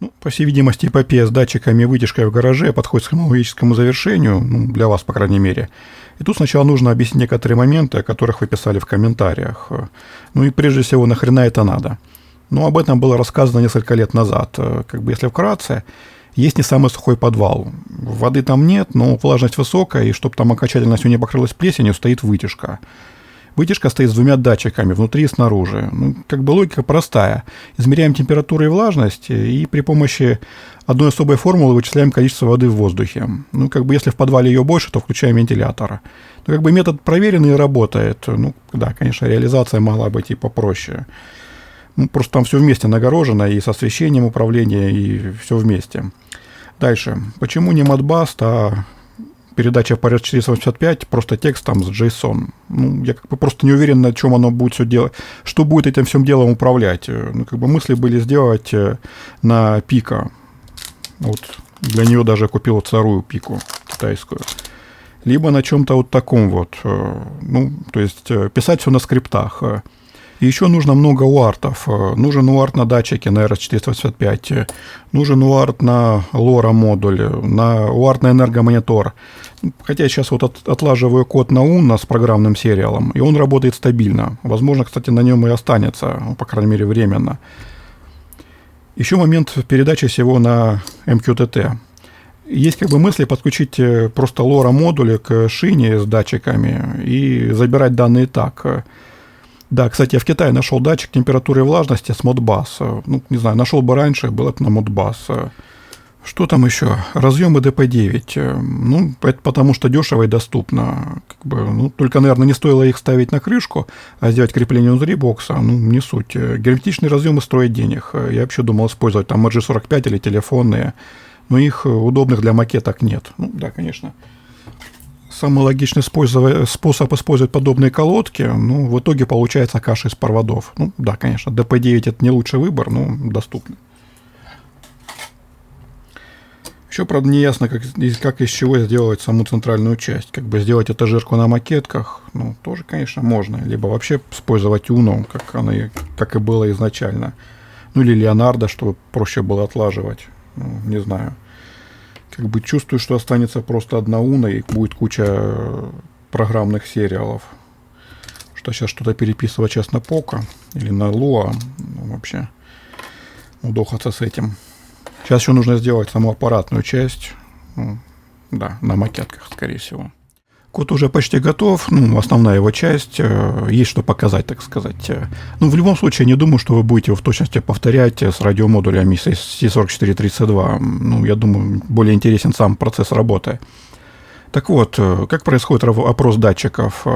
Ну, по всей видимости, эпопея с датчиками и вытяжкой в гараже подходит к хронологическому завершению, ну, для вас, по крайней мере. И тут сначала нужно объяснить некоторые моменты, о которых вы писали в комментариях. Ну и прежде всего, нахрена это надо? Ну, об этом было рассказано несколько лет назад. Как бы, если вкратце, есть не самый сухой подвал. Воды там нет, но влажность высокая, и чтобы там окончательно все не покрылось плесенью, стоит вытяжка. Вытяжка стоит с двумя датчиками, внутри и снаружи. Ну, как бы логика простая. Измеряем температуру и влажность, и при помощи одной особой формулы вычисляем количество воды в воздухе. Ну, как бы если в подвале ее больше, то включаем вентилятор. Ну, как бы метод проверенный и работает. Ну, да, конечно, реализация могла быть и попроще. Ну, просто там все вместе нагорожено, и с освещением управления, и все вместе. Дальше. Почему не Modbus, а передача по RS-485 просто текстом с JSON? Ну, я как бы просто не уверен, на чем оно будет все делать, что будет этим всем делом управлять. Ну, как бы мысли были сделать на Pico. Вот для нее даже купил вторую Pico китайскую. Либо на чем-то вот таком вот. Ну, то есть писать все на скриптах. И еще нужно много уартов. Нужен уарт на датчике на RS-485, нужен уарт на LoRa модуль, на уарт на энергомонитор. Хотя я сейчас вот отлаживаю код на Uno с программным сериалом, и он работает стабильно. Возможно, кстати, на нем и останется, по крайней мере, временно. Еще момент передачи всего на MQTT. Есть как бы мысли подключить просто LoRa модули к шине с датчиками и забирать данные так. Да, кстати, я в Китае нашел датчик температуры и влажности с Modbus. Ну, не знаю, нашел бы раньше, было бы на Modbus. Что там еще? Разъемы DP9. Ну, это потому что дешево и доступно. Как бы, ну, только, наверное, не стоило их ставить на крышку, а сделать крепление внутри бокса. Ну, не суть. Герметичные разъемы стоят денег. Я вообще думал использовать там RG45 или телефонные, но их удобных для макеток нет. Ну, да, конечно. Самый логичный способ использовать подобные колодки, ну, в итоге получается каша из проводов. Ну, да, конечно, DP9 это не лучший выбор, но доступный. Еще, правда, не ясно, как из чего сделать саму центральную часть. Как бы сделать этажерку на макетках, ну, тоже, конечно, можно. Либо вообще использовать Uno, как и было изначально. Ну, или Leonardo, чтобы проще было отлаживать. Ну, не знаю. Как бы чувствую, что останется просто одна Uno и будет куча программных сериалов. Что сейчас что-то переписывать сейчас на Poco или на Lua. Ну, вообще удохаться с этим. Сейчас еще нужно сделать саму аппаратную часть. Ну, да, на макетках, скорее всего. Код уже почти готов, ну, основная его часть, есть что показать, так сказать. Ну, в любом случае, не думаю, что вы будете его в точности повторять с радиомодулями C4432. Ну, я думаю, более интересен сам процесс работы. Так вот, как происходит опрос датчиков?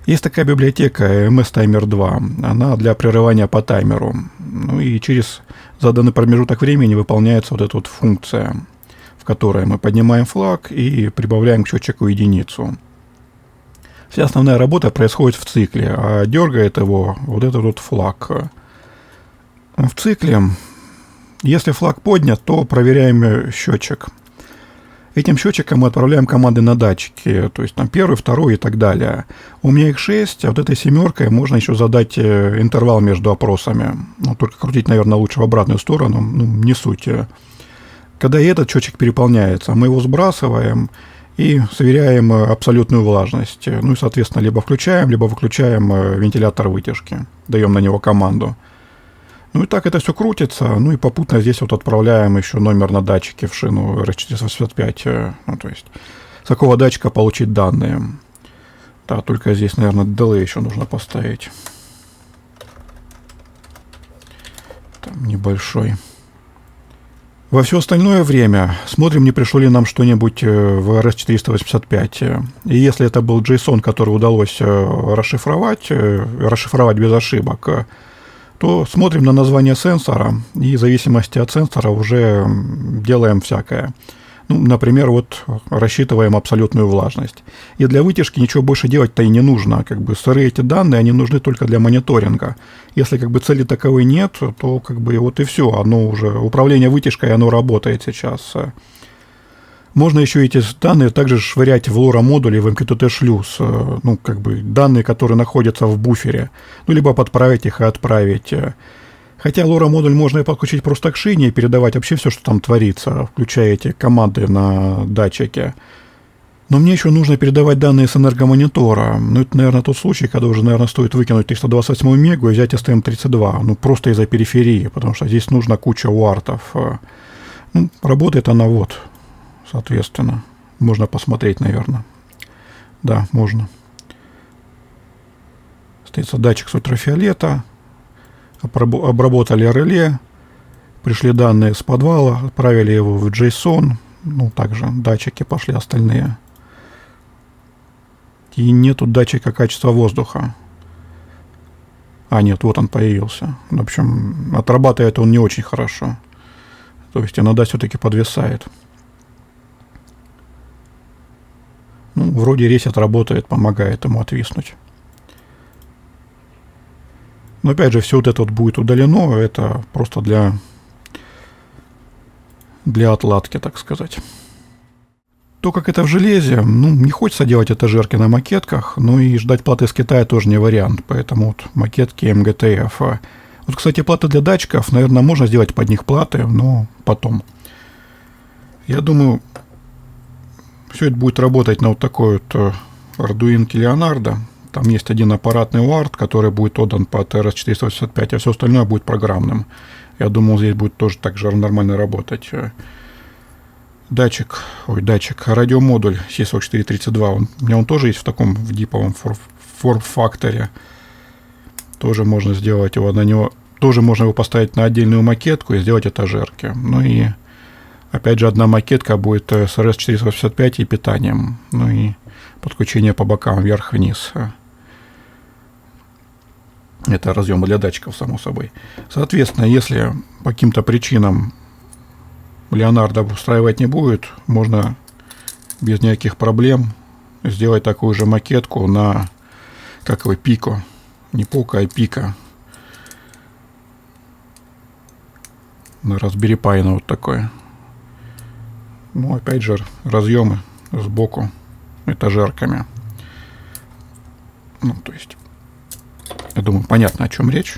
Есть такая библиотека MS Timer 2, она для прерывания по таймеру. Ну, и через заданный промежуток времени выполняется вот эта вот функция, в которой мы поднимаем флаг и прибавляем к счетчику единицу. Вся основная работа происходит в цикле, а дергает его вот этот вот флаг. В цикле, если флаг поднят, то проверяем счетчик. Этим счетчиком мы отправляем команды на датчики, то есть там первый, второй и так далее. У меня их 6, а вот этой семеркой можно еще задать интервал между опросами. Ну, только крутить, наверное, лучше в обратную сторону, ну, не суть. Когда и этот счетчик переполняется, мы его сбрасываем и сверяем абсолютную влажность. Ну и, соответственно, либо включаем, либо выключаем вентилятор вытяжки. Даем на него команду. Ну и так это все крутится. Ну и попутно здесь вот отправляем еще номер на датчике в шину RS-485. Ну, то есть с какого датчика получить данные. Да, только здесь, наверное, delay еще нужно поставить. Там небольшой. Во все остальное время смотрим, не пришло ли нам что-нибудь в RS-485. И если это был JSON, который удалось расшифровать без ошибок, то смотрим на название сенсора и в зависимости от сенсора уже делаем всякое. Ну, например, вот рассчитываем абсолютную влажность. И для вытяжки ничего больше делать-то и не нужно. Как бы сырые эти данные, они нужны только для мониторинга. Если как бы цели таковой нет, то как бы вот и все. Оно уже, управление вытяжкой, оно работает сейчас. Можно еще эти данные также швырять в LoRa модуле в MQTT шлюз. Ну, как бы данные, которые находятся в буфере. Ну, либо подправить их и отправить. Хотя LoRa-модуль можно и подключить просто к шине и передавать вообще все, что там творится, включая эти команды на датчике. Но мне еще нужно передавать данные с энергомонитора. Ну, это, наверное, тот случай, когда уже, наверное, стоит выкинуть 328 мегу и взять STM32. Ну, просто из-за периферии, потому что здесь нужно куча уартов. Ну, работает она вот, соответственно. Можно посмотреть, наверное. Да, можно. Стоится датчик с ультрафиолета. Обработали реле. Пришли данные с подвала. Отправили его в JSON. Ну, также датчики пошли остальные. И нету датчика качества воздуха. А, нет, вот он появился. В общем, отрабатывает он не очень хорошо. То есть иногда все-таки подвисает. Ну, вроде ресет работает, помогает ему отвиснуть. Но опять же, все вот это вот будет удалено. Это просто для отладки, так сказать. То, как это в железе, ну, не хочется делать этажерки на макетках, но и ждать платы из Китая тоже не вариант. Поэтому вот макетки МГТФ. Вот, кстати, платы для датчиков, наверное, можно сделать под них платы, но потом. Я думаю, все это будет работать на вот такой вот Arduino Leonardo. Там есть один аппаратный UART, который будет отдан под RS485, а все остальное будет программным. Я думал, здесь будет тоже так же нормально работать. Радиомодуль C4432, у меня он тоже есть в таком в диповом форм-факторе. Тоже можно сделать его на него, тоже можно его поставить на отдельную макетку и сделать этажерки. Ну и опять же одна макетка будет с RS485 и питанием. Ну и подключение по бокам вверх-вниз. Это разъемы для датчиков, само собой. Соответственно, если по каким-то причинам Leonardo устраивать не будет, можно без никаких проблем сделать такую же макетку на, как его, Pico. Не Poco, а Pico. На Raspberry Pi вот такое. Ну, опять же, разъемы сбоку этажерками. Ну, то есть, я думаю, понятно, о чем речь.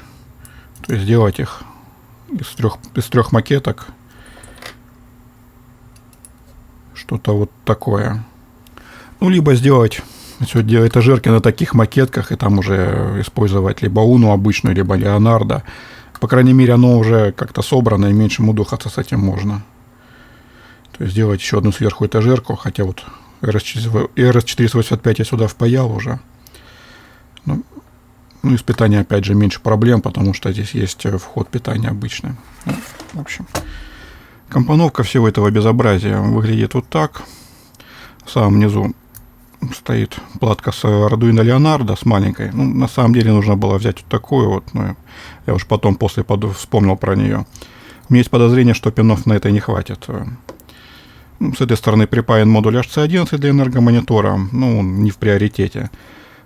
То есть, сделать их из трех макеток. Что-то вот такое. Ну, либо сделать этажерки на таких макетках и там уже использовать либо Уну обычную, либо Leonardo. По крайней мере, оно уже как-то собрано, и меньше мудохаться с этим можно. То есть сделать еще одну сверху этажерку, хотя вот RS485 я сюда впаял уже. Ну, из питания, опять же, меньше проблем, потому что здесь есть вход питания обычный. Ну, в общем, компоновка всего этого безобразия выглядит вот так. В самом низу стоит платка с Arduino Leonardo, с маленькой. Ну, на самом деле нужно было взять вот такую вот, но я уж потом вспомнил про нее. У меня есть подозрение, что пинов на это не хватит. С этой стороны припаян модуль HC11 для энергомонитора, ну, он не в приоритете.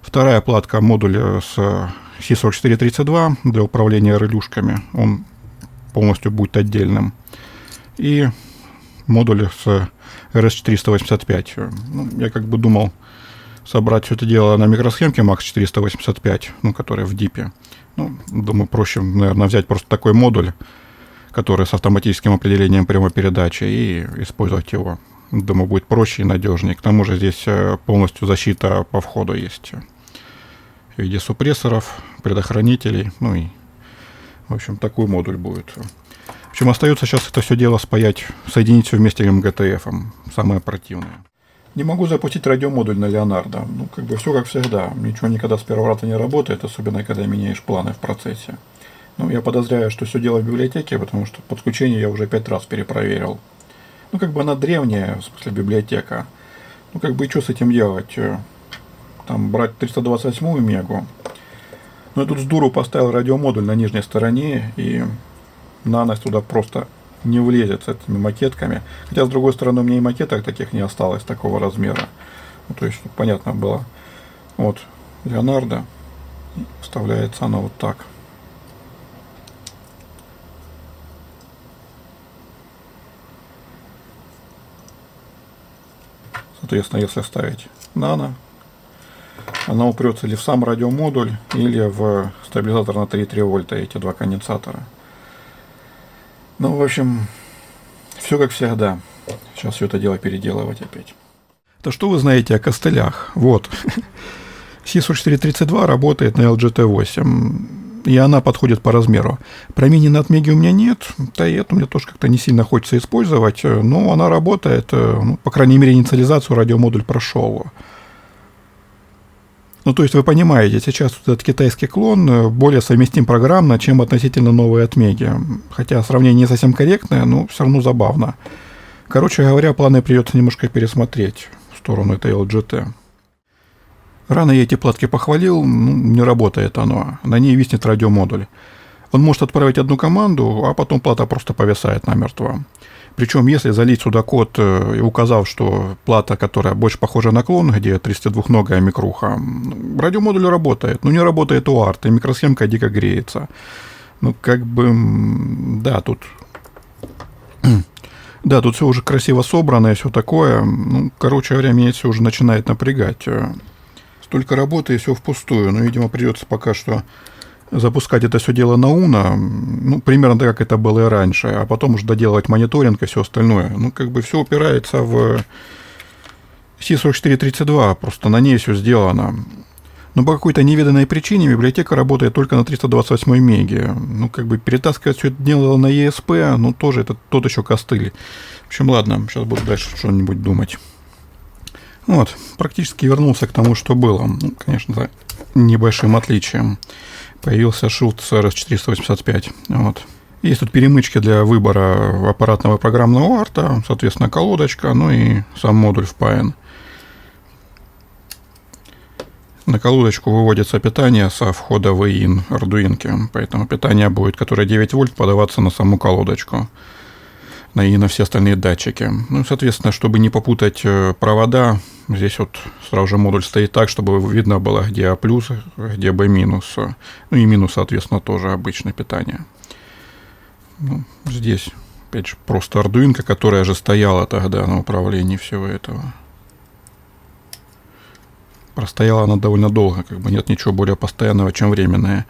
Вторая платка модуль с C4432 для управления релюшками, он полностью будет отдельным. И модуль с RS485. Ну, я как бы думал собрать все это дело на микросхемке MAX 485, ну, которая в дипе. Ну, думаю, проще, наверное, взять просто такой модуль, который с автоматическим определением прямой передачи, и использовать его. Думаю, будет проще и надежнее. К тому же здесь полностью защита по входу есть в виде супрессоров, предохранителей. Ну и, в общем, такой модуль будет. В общем, остается сейчас это все дело спаять, соединить все вместе МГТФ. Самое противное. Не могу запустить радиомодуль на Leonardo. Ну, как бы все как всегда. Ничего никогда с первого раза не работает, особенно когда меняешь планы в процессе. Ну, я подозреваю, что все дело в библиотеке, потому что подключение я уже 5 раз перепроверил. Ну, как бы она древняя, в смысле библиотека. Ну, как бы и что с этим делать? Там брать 328 мегу. Ну, я тут с дуру поставил радиомодуль на нижней стороне, и наность туда просто не влезет с этими макетками. Хотя, с другой стороны, у меня и макеток таких не осталось, такого размера. Ну, то есть, чтобы понятно было. Вот, Leonardo. Вставляется она вот так. Соответственно, если ставить нано, она упрется или в сам радиомодуль, или в стабилизатор на 3,3 вольта, эти два конденсатора. Ну, в общем, все как всегда. Сейчас все это дело переделывать опять. То что вы знаете о костылях? Вот. C4432 работает на LGT8, и она подходит по размеру. Про мини на Atmega у меня нет, да и это мне тоже как-то не сильно хочется использовать, но она работает, ну, по крайней мере, инициализацию радиомодуль прошел. Ну, то есть вы понимаете, сейчас вот этот китайский клон более совместим программно, чем относительно новой Atmega. Хотя сравнение не совсем корректное, но все равно забавно. Короче говоря, планы придется немножко пересмотреть в сторону этой LGT. Рано я эти платки похвалил, ну, не работает оно. На ней виснет радиомодуль. Он может отправить одну команду, а потом плата просто повисает намертво. Причем, если залить сюда код, указав, что плата, которая больше похожа на клон, где 32-ногая микруха, радиомодуль работает, но не работает UART, и микросхемка дико греется. Ну, как бы, да, тут все уже красиво собрано и все такое. Ну, короче говоря, меня все уже начинает напрягать. Столько работы и все впустую. Но, видимо, придется пока что запускать это все дело на Uno, ну, примерно так, как это было и раньше, а потом уже доделывать мониторинг и все остальное. Ну, как бы все упирается в C4432, просто на ней все сделано. Но по какой-то невиданной причине библиотека работает только на 328 меге. Ну, как бы перетаскивать все это дело на ESP, ну, тоже это тот еще костыль. В общем, ладно, сейчас буду дальше что-нибудь думать. Вот, практически вернулся к тому, что было. Ну, конечно, за небольшим отличием. Появился Shield CRS485. Вот. Есть тут перемычки для выбора аппаратного и программного арта, соответственно, колодочка, ну и сам модуль в Pine. На колодочку выводится питание со входа в in Arduino, поэтому питание будет, которое 9 вольт, подаваться на саму колодочку и на все остальные датчики. Ну, соответственно, чтобы не попутать провода, здесь вот сразу же модуль стоит так, чтобы видно было, где А+, где Б-. Ну и минус, соответственно, тоже обычное питание. Ну, здесь, опять же, просто Arduino, которая же стояла тогда на управлении всего этого. Простояла она довольно долго, как бы нет ничего более постоянного, чем временное.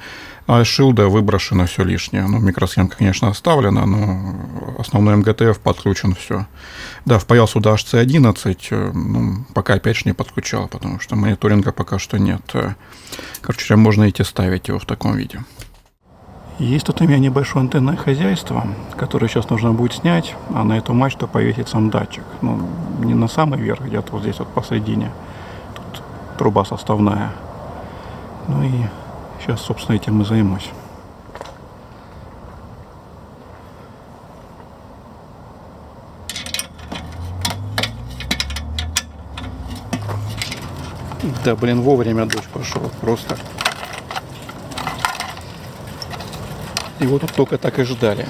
А из шилда выброшено все лишнее. Ну, микросхемка, конечно, оставлена, но основной МГТФ подключен, все. Да, впаял сюда HC11, ну, пока опять же не подключал, потому что мониторинга пока что нет. Короче, можно идти ставить его в таком виде. Есть тут у меня небольшое антенное хозяйство, которое сейчас нужно будет снять, а на эту мачту повесить сам датчик. Ну, не на самый верх, где-то вот здесь вот посередине. Тут труба составная. Ну и сейчас, собственно, этим и займусь. Да, блин, вовремя дождь пошел, просто. Его тут только так и ждали.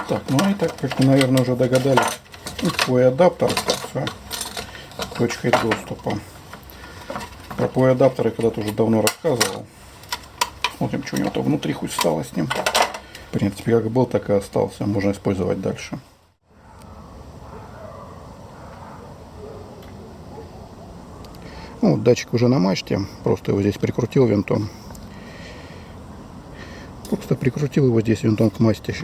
Так, ну и так, как вы, наверное, уже догадались, свой адаптер с точкой доступа. Про POI адаптер я когда-то уже давно рассказывал. Смотрим, что у него там внутри хоть стало с ним. В принципе, как был, так и остался. Можно использовать дальше. Ну, вот датчик уже на мачте. Просто его здесь прикрутил винтом. Просто прикрутил его здесь винтом к мачте.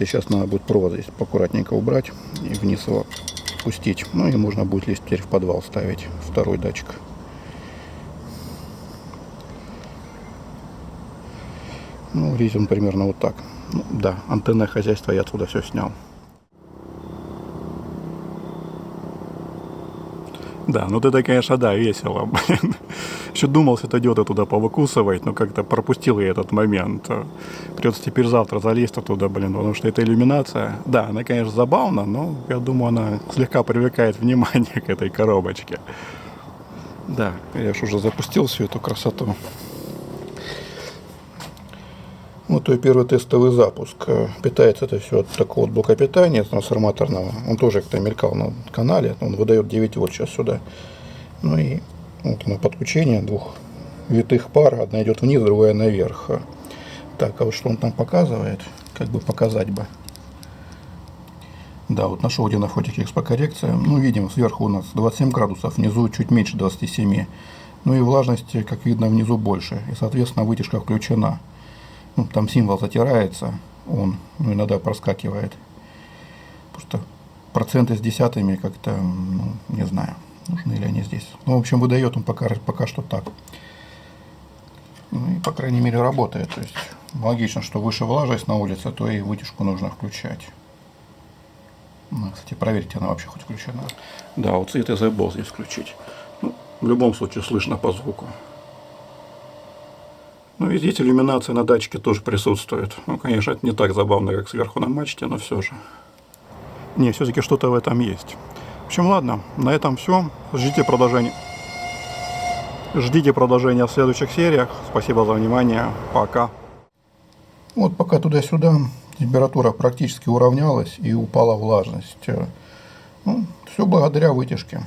Сейчас надо будет провод здесь поаккуратненько убрать и вниз его пустить. Ну и можно будет лезть теперь в подвал ставить второй датчик. Ну, выглядит он примерно вот так. Ну, да, антенное хозяйство я отсюда все снял. Да, ну это, конечно, да, весело, блин. Еще думал, что это диоды туда повыкусывать, но как-то пропустил я этот момент. Придется теперь завтра залезть туда, блин, потому что это иллюминация. Да, она, конечно, забавна, но я думаю, она слегка привлекает внимание к этой коробочке. Да, я же уже запустил всю эту красоту. Вот и первый тестовый запуск. Питается это все от такого вот блока питания трансформаторного. Он тоже как-то мелькал на канале. Он выдает 9 вольт сейчас сюда. Ну и вот оно подключение двух витых пар. Одна идет вниз, другая наверх. Так, а вот что он там показывает? Как бы показать бы. Да, вот нашел где на фотике экспокоррекция. Ну, видим, сверху у нас 27 градусов, внизу чуть меньше 27. Ну и влажность, как видно, внизу больше. И, соответственно, вытяжка включена. Ну, там символ затирается, он иногда проскакивает. Просто проценты с десятыми как-то, ну, не знаю, нужны ли они здесь. Ну, в общем, выдает он пока что так. Ну и, по крайней мере, работает. То есть логично, что выше влажность на улице, то и вытяжку нужно включать. Ну, кстати, проверьте, она вообще хоть включена. Да, вот цвет я забыл здесь включить. Ну, в любом случае слышно по звуку. Ну и здесь иллюминация на датчике тоже присутствует. Ну, конечно, это не так забавно, как сверху на мачте, но все же. Не, все-таки что-то в этом есть. В общем, ладно, на этом все. Ждите продолжения. Ждите продолжения в следующих сериях. Спасибо за внимание. Пока. Вот пока туда-сюда температура практически уравнялась и упала влажность. Ну, все благодаря вытяжке.